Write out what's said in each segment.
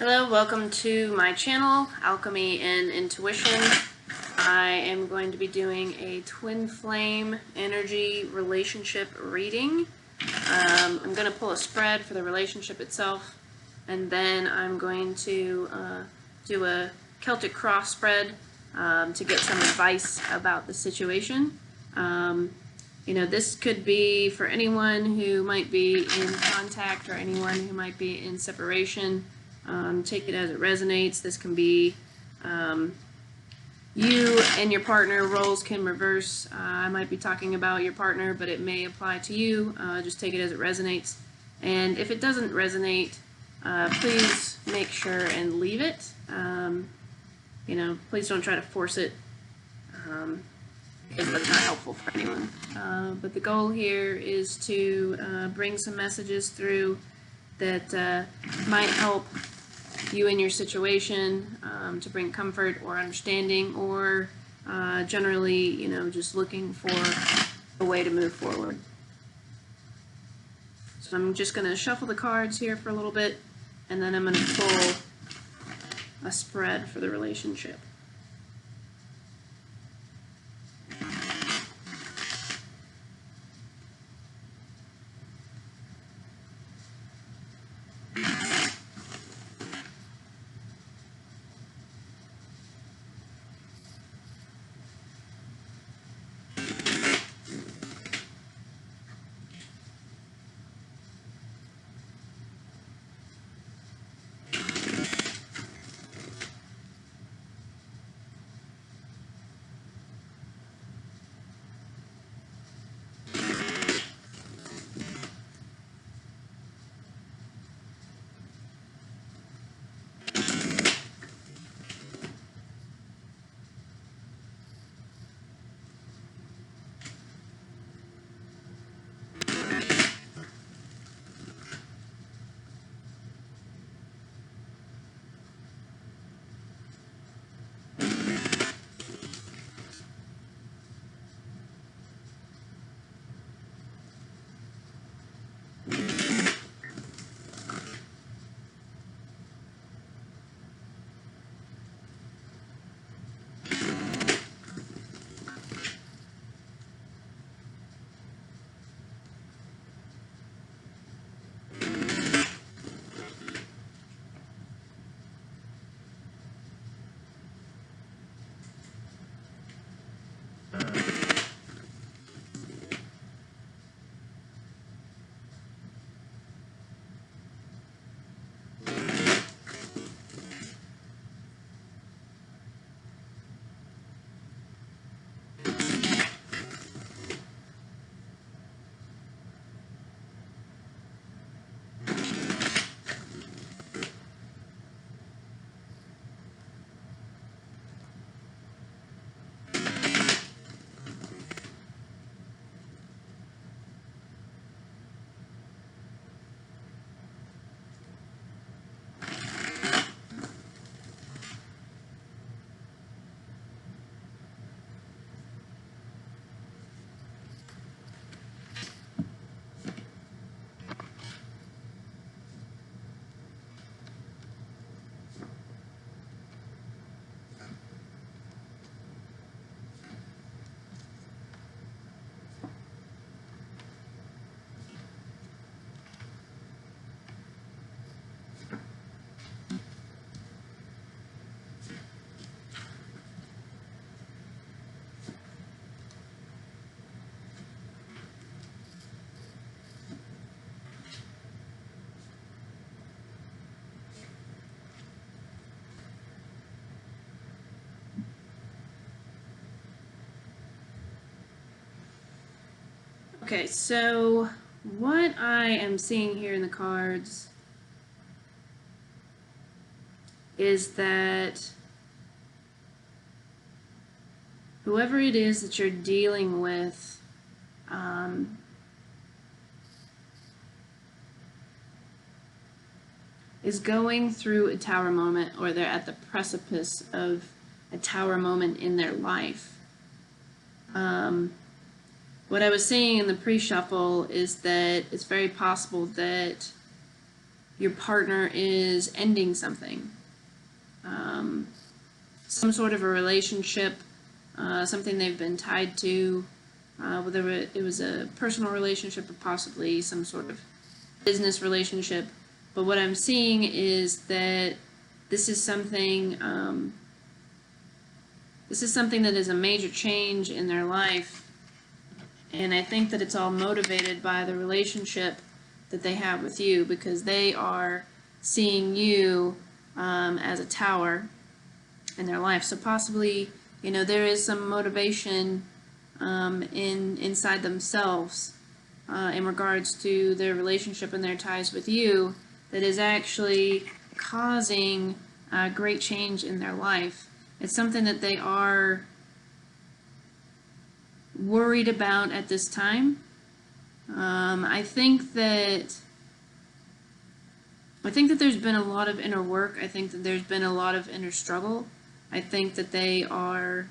Hello, welcome to my channel, Alchemy and Intuition. I am going to be doing a twin flame energy relationship reading. I'm going to pull a spread for the relationship itself, and then I'm going to do a Celtic cross spread to get some advice about the situation. This could be for anyone who might be in contact or anyone who might be in separation. Take it as it resonates. This can be you and your partner. Roles can reverse. I might be talking about your partner, but it may apply to you. Just take it as it resonates. And if it doesn't resonate, please make sure and leave it. Please don't try to force it. Because that's not helpful for anyone. But the goal here is to bring some messages through that might help you in your situation, to bring comfort or understanding, or generally, just looking for a way to move forward. So I'm just going to shuffle the cards here for a little bit, and then I'm going to pull a spread for the relationship. Okay, so what I am seeing here in the cards is that whoever it is that you're dealing with is going through a tower moment, or they're at the precipice of a tower moment in their life. What I was seeing in the pre-shuffle is that it's very possible that your partner is ending something. Some sort of a relationship, something they've been tied to, whether it was a personal relationship or possibly some sort of business relationship. But what I'm seeing is that this is something that is a major change in their life, and I think that it's all motivated by the relationship that they have with you, because they are seeing you as a tower in their life. So possibly, there is some motivation inside themselves in regards to their relationship and their ties with you that is actually causing great change in their life. It's something that they are worried about at this time. I think that there's been a lot of inner work. I think that there's been a lot of inner struggle. I think that they are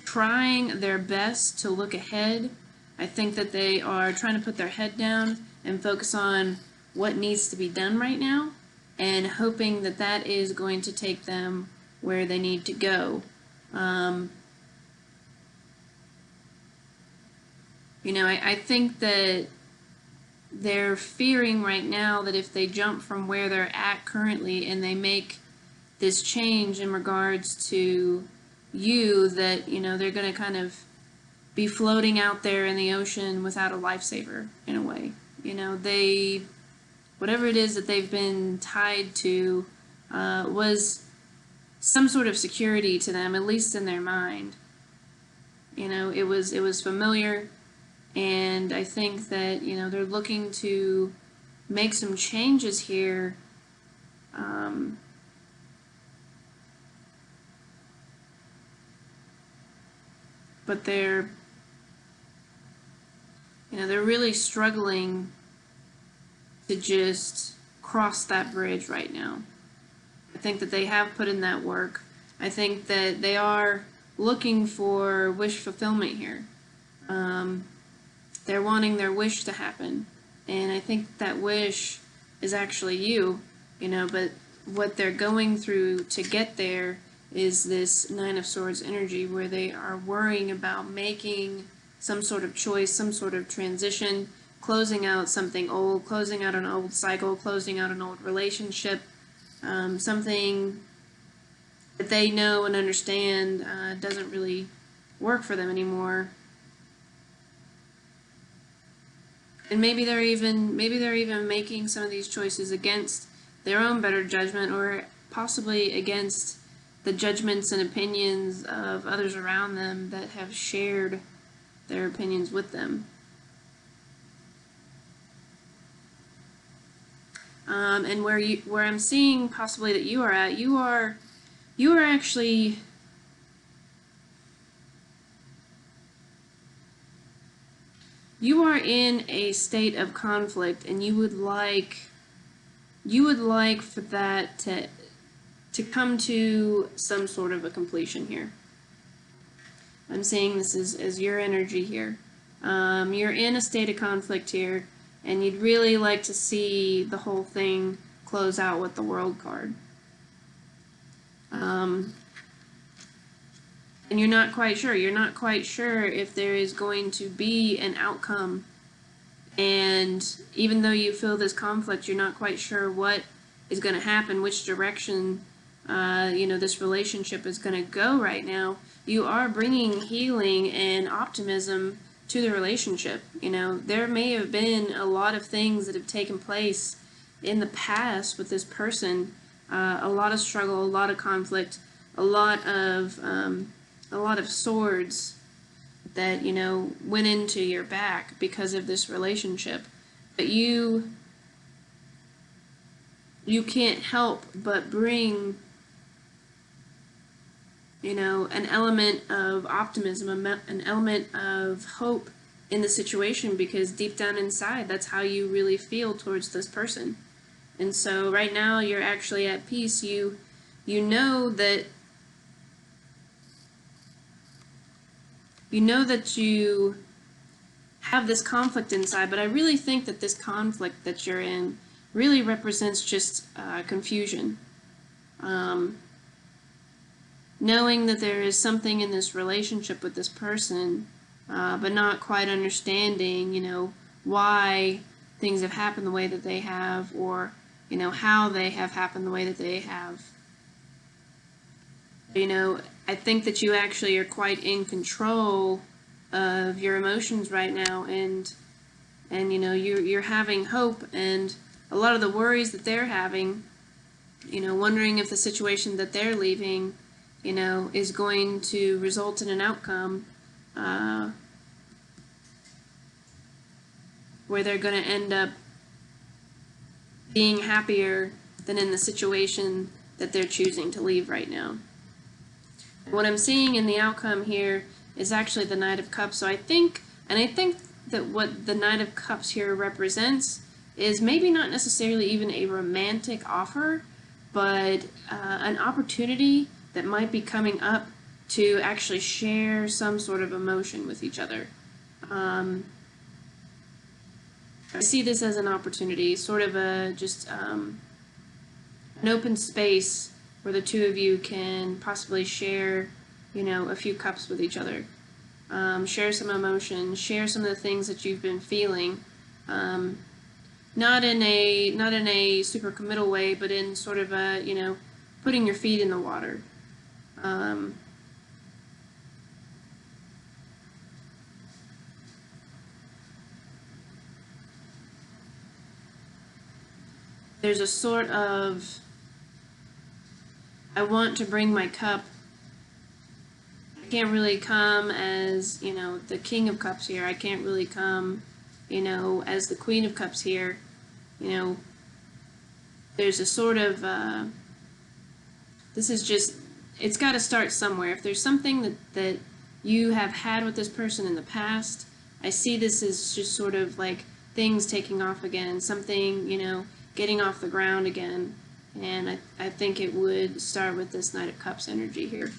trying their best to look ahead. I think that they are trying to put their head down and focus on what needs to be done right now, and hoping that that is going to take them where they need to go. I think that they're fearing right now that if they jump from where they're at currently and they make this change in regards to you, that, they're going to kind of be floating out there in the ocean without a lifesaver, in a way. Whatever it is that they've been tied to was some sort of security to them, at least in their mind. It was familiar, and I think that, they're looking to make some changes here. But they're really struggling to just cross that bridge right now. I think that they have put in that work. I think that they are looking for wish fulfillment here. They're wanting their wish to happen, and I think that wish is actually you, but what they're going through to get there is this Nine of Swords energy, where they are worrying about making some sort of choice, some sort of transition, closing out something old, closing out an old cycle, closing out an old relationship, something that they know and understand doesn't really work for them anymore. And maybe they're even making some of these choices against their own better judgment, or possibly against the judgments and opinions of others around them that have shared their opinions with them. And where I'm seeing possibly that you are at, you are actually in a state of conflict, and you would like for that to come to some sort of a completion here. I'm seeing this as your energy here. You're in a state of conflict here, and you'd really like to see the whole thing close out with the World card. And you're not quite sure. You're not quite sure if there is going to be an outcome. And even though you feel this conflict, you're not quite sure what is going to happen, which direction this relationship is going to go right now. You are bringing healing and optimism to the relationship. There may have been a lot of things that have taken place in the past with this person, a lot of struggle, a lot of conflict, a lot of swords that went into your back because of this relationship. But you can't help but bring an element of optimism, an element of hope in the situation, because deep down inside, that's how you really feel towards this person. And so right now, you're actually at peace. You know that you have this conflict inside, but I really think that this conflict that you're in really represents just confusion. Knowing that there is something in this relationship with this person, but not quite understanding, why things have happened the way that they have, or, how they have happened the way that they have. I think that you actually are quite in control of your emotions right now, and you're having hope, and a lot of the worries that they're having, wondering if the situation that they're leaving, is going to result in an outcome where they're going to end up being happier than in the situation that they're choosing to leave right now. What I'm seeing in the outcome here is actually the Knight of Cups. So I think that what the Knight of Cups here represents is maybe not necessarily even a romantic offer, but an opportunity that might be coming up to actually share some sort of emotion with each other. I see this as an opportunity, sort of an open space where the two of you can possibly share, a few cups with each other. Share some emotion, share some of the things that you've been feeling. Not in a super committal way, but in sort of a, putting your feet in the water. There's a sort of, I want to bring my cup. I can't really come as, the King of Cups here. I can't really come, as the Queen of Cups here. There's a sort of, this is just, it's got to start somewhere. If there's something that you have had with this person in the past, I see this as just sort of like things taking off again, something, getting off the ground again. And I think it would start with this Knight of Cups energy here.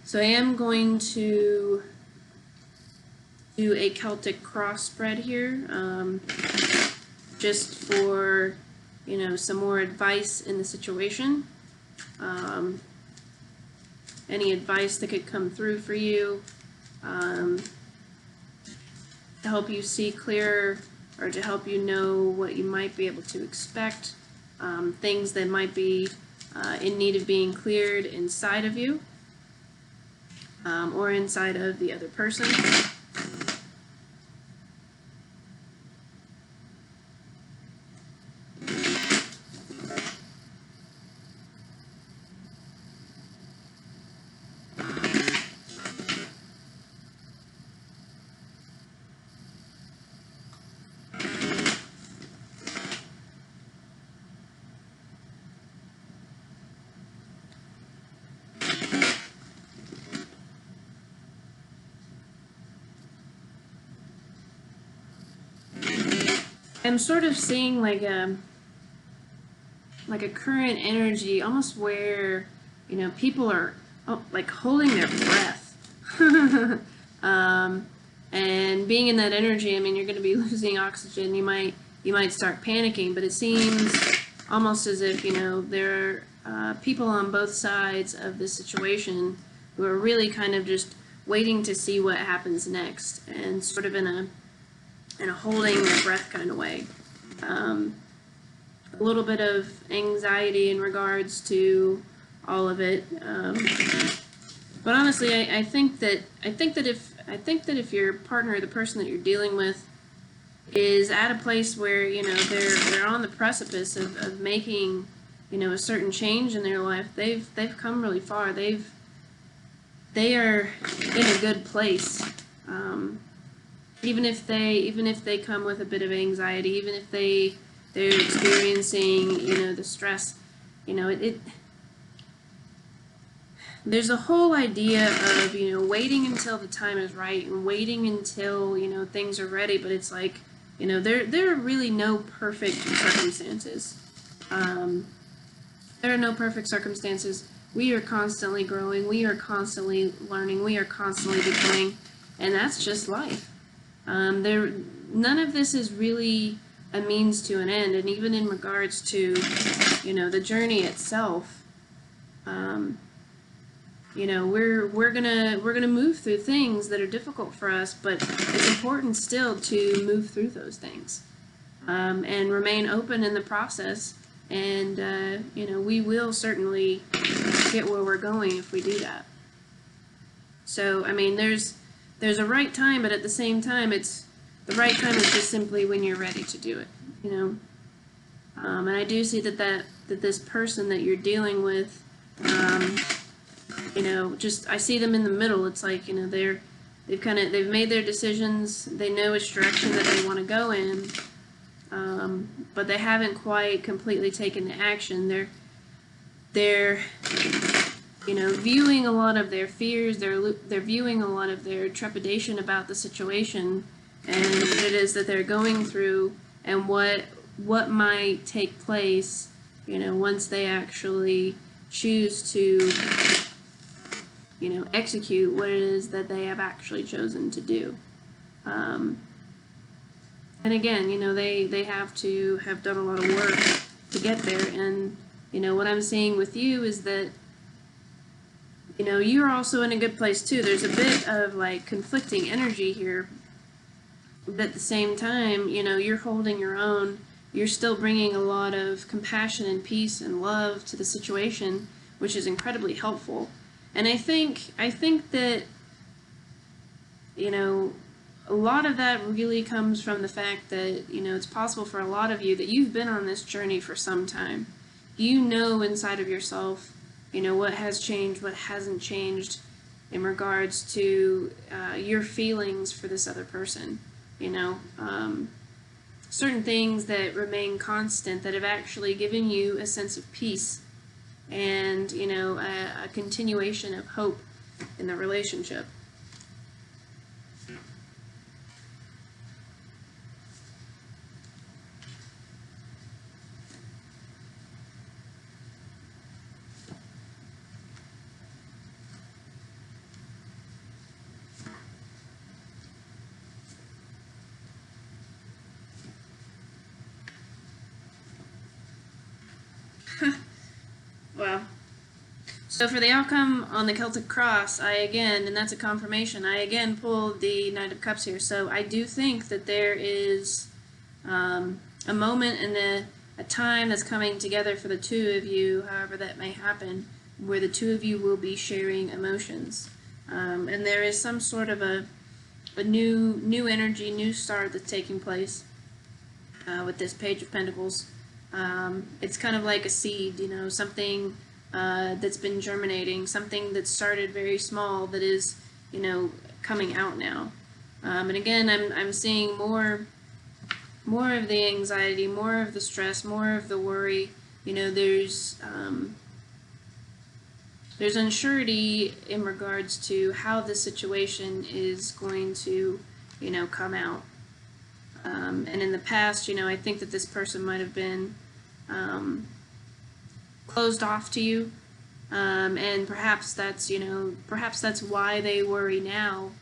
So I am going to do a Celtic cross spread here, just for, some more advice in the situation. Any advice that could come through for you, to help you see clearer, or to help you know what you might be able to expect, things that might be in need of being cleared inside of you, or inside of the other person. I'm sort of seeing like a current energy, almost where, people are like holding their breath. And being in that energy, I mean, you're going to be losing oxygen. You might start panicking, but it seems almost as if, there are people on both sides of this situation who are really kind of just waiting to see what happens next, and sort of in a holding their breath kind of way. A little bit of anxiety in regards to all of it. But honestly, I think that if your partner, the person that you're dealing with, is at a place where they're on the precipice of making a certain change in their life, they've come really far. They are in a good place. Even if they come with a bit of anxiety, even if they're experiencing the stress, there's a whole idea of waiting until the time is right, and waiting until things are ready. But it's like there are really no perfect circumstances. There are no perfect circumstances. We are constantly growing. We are constantly learning. We are constantly becoming. and that's just life. None of this is really a means to an end, and even in regards to, the journey itself, we're gonna move through things that are difficult for us, but it's important still to move through those things, and remain open in the process. And we will certainly get where we're going if we do that. So there's a right time, but at the same time, the right time is just simply when you're ready to do it. And I do see that this person that you're dealing with, I see them in the middle. It's like, they've made their decisions. They know which direction that they want to go in, but they haven't quite completely taken the action. They're viewing a lot of their fears. They're viewing a lot of their trepidation about the situation and what it is that they're going through, and what might take place, once they actually choose to, execute what it is that they have actually chosen to do. And again, they have to have done a lot of work to get there. And, what I'm seeing with you is that, you're also in a good place too. There's a bit of like conflicting energy here. But at the same time, you're holding your own. You're still bringing a lot of compassion and peace and love to the situation, which is incredibly helpful. And I think that, a lot of that really comes from the fact that, it's possible for a lot of you that you've been on this journey for some time. Inside of yourself, what has changed, what hasn't changed in regards to your feelings for this other person. Certain things that remain constant that have actually given you a sense of peace and, a continuation of hope in the relationship. Well, so for the outcome on the Celtic Cross, and that's a confirmation, I again pulled the Knight of Cups here. So I do think that there is a moment and a time that's coming together for the two of you, however that may happen, where the two of you will be sharing emotions. And there is some sort of a new energy, new start that's taking place with this Page of Pentacles. It's kind of like a seed, something that's been germinating, something that started very small that is, coming out now. And again, I'm seeing more of the anxiety, more of the stress, more of the worry. There's unsurety in regards to how the situation is going to, come out. And in the past, I think that this person might have been closed off to you, and perhaps that's why they worry now.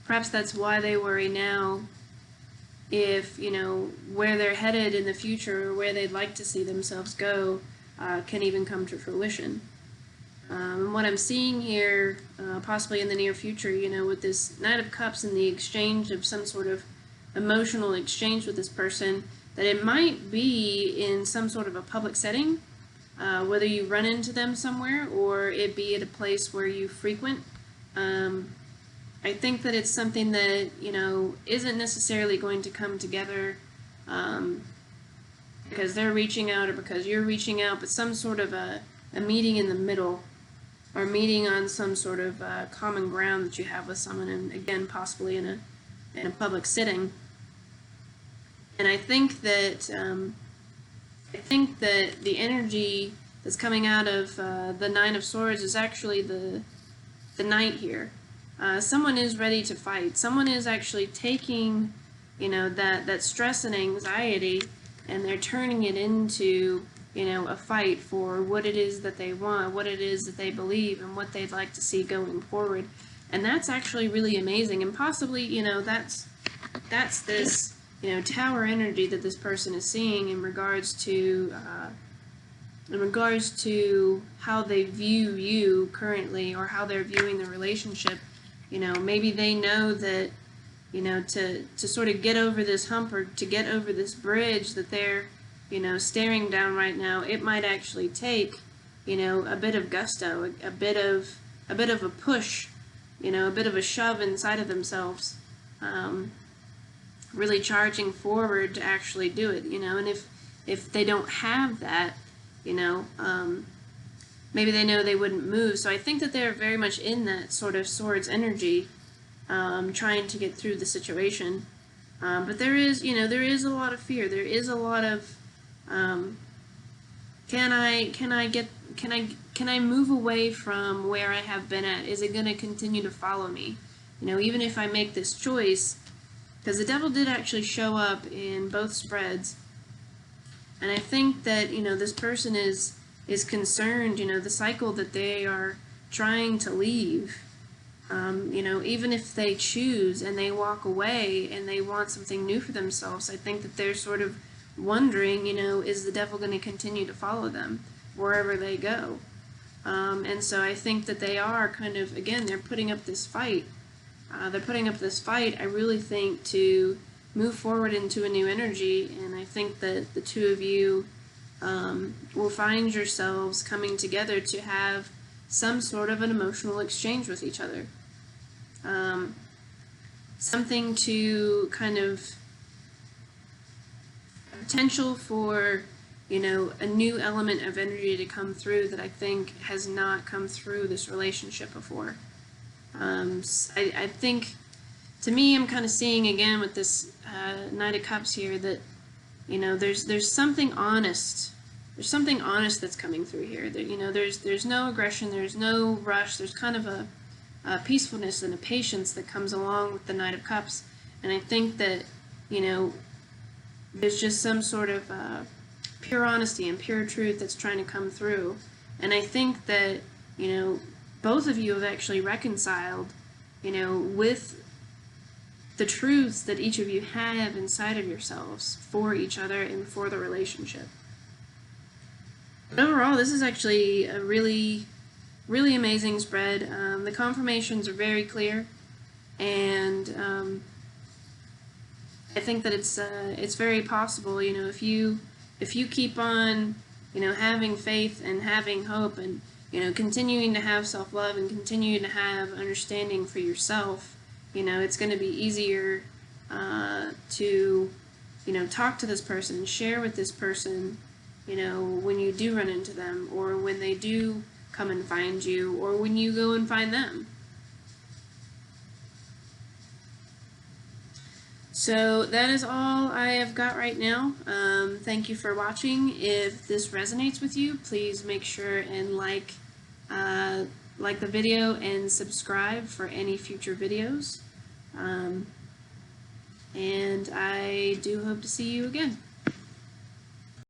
Perhaps that's why they worry now. If where they're headed in the future, or where they'd like to see themselves go, can even come to fruition. And what I'm seeing here, possibly in the near future, with this Knight of Cups and the exchange of some sort of emotional exchange with this person, that it might be in some sort of a public setting, whether you run into them somewhere or it be at a place where you frequent. I think that it's something that, isn't necessarily going to come together because they're reaching out or because you're reaching out, but some sort of a meeting in the middle, or meeting on some sort of common ground that you have with someone, and again, possibly in a public setting. And I think that the energy that's coming out of the Nine of Swords is actually the Knight here. Someone is ready to fight. Someone is actually taking, that stress and anxiety, and they're turning it into, a fight for what it is that they want, what it is that they believe, and what they'd like to see going forward. And that's actually really amazing. And possibly, that's this, tower energy that this person is seeing in regards to how they view you currently, or how they're viewing the relationship. Maybe they know that, to sort of get over this hump, or to get over this bridge that they're, staring down right now, it might actually take, a bit of gusto, a bit of a push, a bit of a shove inside of themselves, really charging forward to actually do it, and if they don't have that, maybe they know they wouldn't move. So I think that they're very much in that sort of swords energy, trying to get through the situation. But there is a lot of fear. There is a lot of, can I move away from where I have been at? Is it going to continue to follow me? Even if I make this choice, because the devil did actually show up in both spreads. And I think that, this person is concerned, the cycle that they are trying to leave. Even if they choose and they walk away and they want something new for themselves, I think that they're sort of wondering, is the devil going to continue to follow them wherever they go? And so I think that they are kind of, again, they're putting up this fight. I really think, to move forward into a new energy, and I think that the two of you will find yourselves coming together to have some sort of an emotional exchange with each other. Something to kind of potential for, a new element of energy to come through that I think has not come through this relationship before. I think, to me, I'm kind of seeing again with this Knight of Cups here that, there's something honest. There's something honest that's coming through here. That, there's no aggression, there's no rush, there's kind of a peacefulness and a patience that comes along with the Knight of Cups. And I think that, there's just some sort of pure honesty and pure truth that's trying to come through. And I think that, both of you have actually reconciled, with the truths that each of you have inside of yourselves for each other and for the relationship. But overall, this is actually a really, really amazing spread. The confirmations are very clear, and I think that it's very possible. If you keep on, having faith and having hope, and continuing to have self-love and continuing to have understanding for yourself, it's going to be easier to, talk to this person and share with this person, when you do run into them, or when they do come and find you, or when you go and find them. So that is all I have got right now. Thank you for watching. If this resonates with you, please make sure and like the video and subscribe for any future videos. And I do hope to see you again.